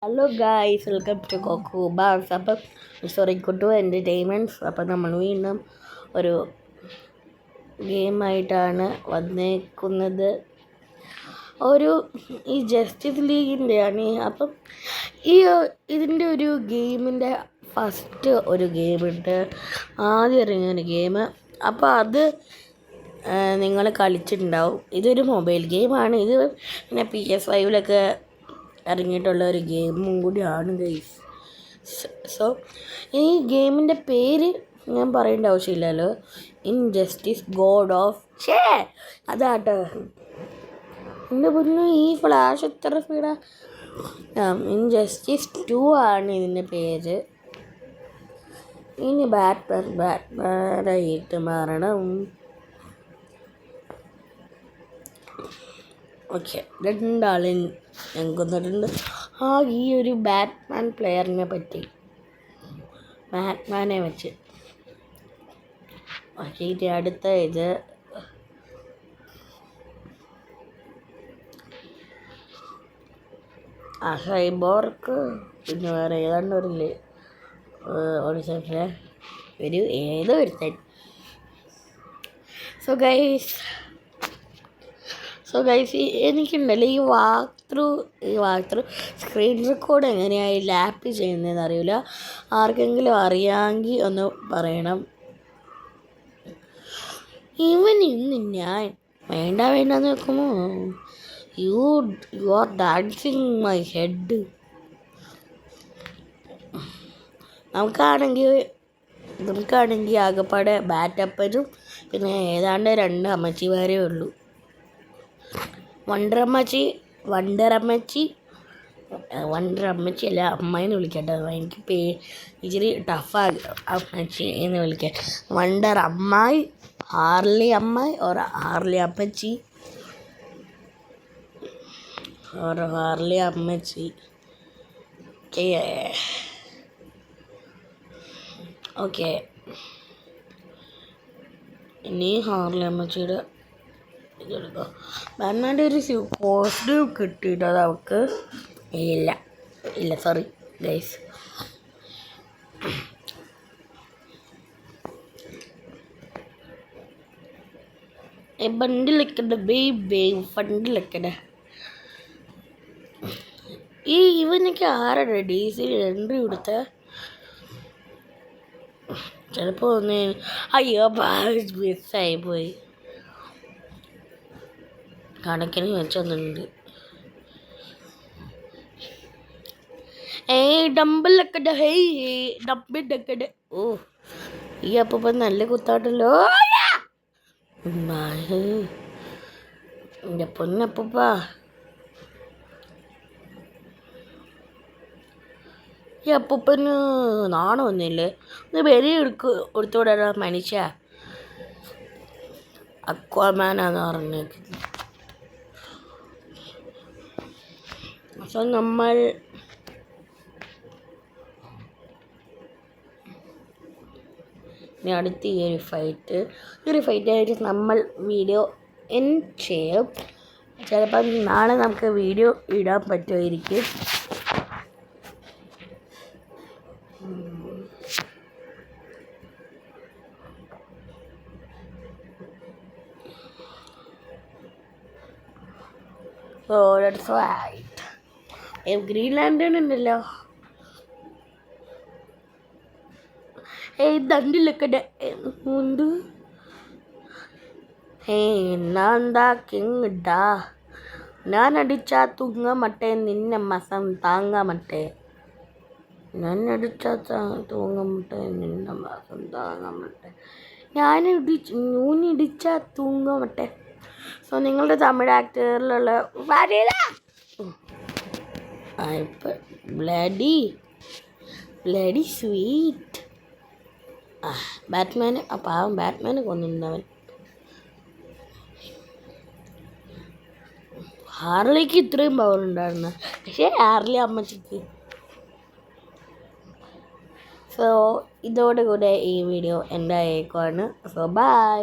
Hello guys, welcome to കോക്കു ബാസ്. അപ്പം സോറി കുട്ടു എൻ്റർടൈൻമെൻറ്റ്സ്. അപ്പം നമ്മൾ വീണ്ടും ഒരു ഗെയിമായിട്ടാണ് വന്നേക്കുന്നത്. ഈ ജസ്റ്റിസ് ലീഗിൻ്റെയാണ്. അപ്പം ഇതിൻ്റെ ഒരു ഗെയിമിൻ്റെ ഫസ്റ്റ് ഒരു ഗെയിമുണ്ട്, ആദ്യം ഇറങ്ങിയ ഒരു ഗെയിം. അപ്പോൾ അത് നിങ്ങൾ കളിച്ചിട്ടുണ്ടാവും. ഇതൊരു മൊബൈൽ ഗെയിമാണ്. ഇത് പിന്നെ PS5 ഇറങ്ങിയിട്ടുള്ള ഒരു ഗെയിമും കൂടിയാണ് ഗൈസ്. സോ ഈ ഗെയിമിൻ്റെ പേര് ഞാൻ പറയേണ്ട ആവശ്യമില്ലല്ലോ. ഇൻജസ്റ്റിസ് ഗോഡ് ഓഫ് അതാട്ടോ. എൻ്റെ പൊന്നു, ഈ ഫ്ലാഷ് എത്ര സ്പീഡാ! ഇൻജസ്റ്റിസ് 2 ആണ് ഇതിൻ്റെ പേര്. ഇനി ബാറ്റ്മാനായിട്ട് മാറണം. ഓക്കെ, രണ്ടാളും ഞാൻ കൊന്നിട്ടുണ്ട്. ഈ ഒരു ബാറ്റ്മാൻ പ്ലെയറിനെ പറ്റി, ബാറ്റ്മാനെ വെച്ച്. ഓക്കെ, ഇനി അടുത്ത ഇത് സൈബോർക്ക്. പിന്നെ വേറെ ഏതാണ്ട് ഒരു സെക്കൻഡ് ഏതോ ഒരുത്തൻ. സോ ഗൈസ് എനിക്കുണ്ടല്ലോ ഈ വാക്ക് ത്രൂ സ്ക്രീൻ റെക്കോർഡ് എങ്ങനെയായി ലാപ്പ് ചെയ്യുന്നതെന്ന് അറിയില്ല. ആർക്കെങ്കിലും അറിയാമെങ്കിൽ ഒന്ന് പറയണം. ഇന്ന് ഞാൻ വേണ്ടെന്ന് വെക്കുമോ? You are dancing my head. നമുക്കാണെങ്കിൽ ആകെപ്പാടെ ബാറ്റപ്പനും പിന്നെ ഏതാണ്ട് 2 അമ്മച്ചിമാരേ ഉള്ളൂ. വണ്ടർ അമ്മച്ചി അല്ല, അമ്മയെന്ന് വിളിക്കട്ടെ. എനിക്ക് ഇച്ചിരി ടഫാണ് അമ്മച്ചി എന്ന് വിളിക്കാൻ. വണ്ടർ അമ്മായി, ഹാർലി അമ്മായി ഓർ ഹാർലി അമ്മച്ചി ഓർ ഹാർലി അമ്മച്ചി. ഓക്കെ, ഇനി ഹാർലി അമ്മച്ചിയുടെ ഇതെടുക്കുക. ബാറ്റ്മാൻ്റെ ഒരു കോസ്റ്റ്യൂം കിട്ടിയിട്ട് അത് അവൾക്ക് ഇല്ല സോറി ഗൈസ്. ബണ്ടിലൊക്കെ ഫണ്ടിലൊക്കെ ഇവനൊക്കെ ആരുടെ DC എൻട്രി കൊടുത്ത ചിലപ്പോൾ ഒന്ന് അയ്യോ മിസ്സായി പോയി. കണക്കിന് വെച്ചൊന്നുണ്ട്. ഡമ്പിളൊക്കെ ഓ, ഈ അപ്പം നല്ല കുത്താട്ടല്ലോ. എൻ്റെ പൊന്നപ്പൂപ്പാ, ഈ അപ്പൂപ്പന് നാണം ഒന്നുമില്ലേ? ഒന്ന് വെറി കൊടുത്തോടാ മനുഷ്യ. അക്വാമാനാന്ന് പറഞ്ഞേക്കുന്നത്. സോ നമ്മൾ അടുത്ത ഈ ഒരു ഫൈറ്റായിട്ട് നമ്മൾ വീഡിയോ എൻഡ് ചെയ്യും. ചിലപ്പം നാളെ നമുക്ക് വീഡിയോ ഇടാൻ പറ്റുമായിരിക്കും. So that's right. Green lantern ഉണ്ടല്ലോ. ദണ്ടിലൊക്കെ ഉണ്ട്. എന്താ കിങ്ങടാ, ഞാൻ അടിച്ചാ തൂങ്ങ മട്ടേ, നിന്നെ മസം താങ്ങ മട്ടേ. ഞാൻ അടിച്ചാ തൂങ്ങ മട്ടേ, നിന്നെ മസം താങ്ങ മട്ടേ. ഞാനിടിച്ചാ തൂങ്ങ മട്ടേ. സോ നിങ്ങളുടെ തമിഴ് ആക്ടറിലുള്ള ബ്ലഡി സ്വീറ്റ് ബാറ്റ്മാന്. പാവം ബാറ്റ്മാന് കൊന്നിരുന്നവൻ. ഹാർലിക്ക് ഇത്രയും പവർ ഉണ്ടായിരുന്നു, പക്ഷേ ഹാർലി അമ്മച്ചിക്ക്. സോ ഇതോടുകൂടെ ഈ വീഡിയോ എൻ്റെ ആയേക്കുവാണ്. So by.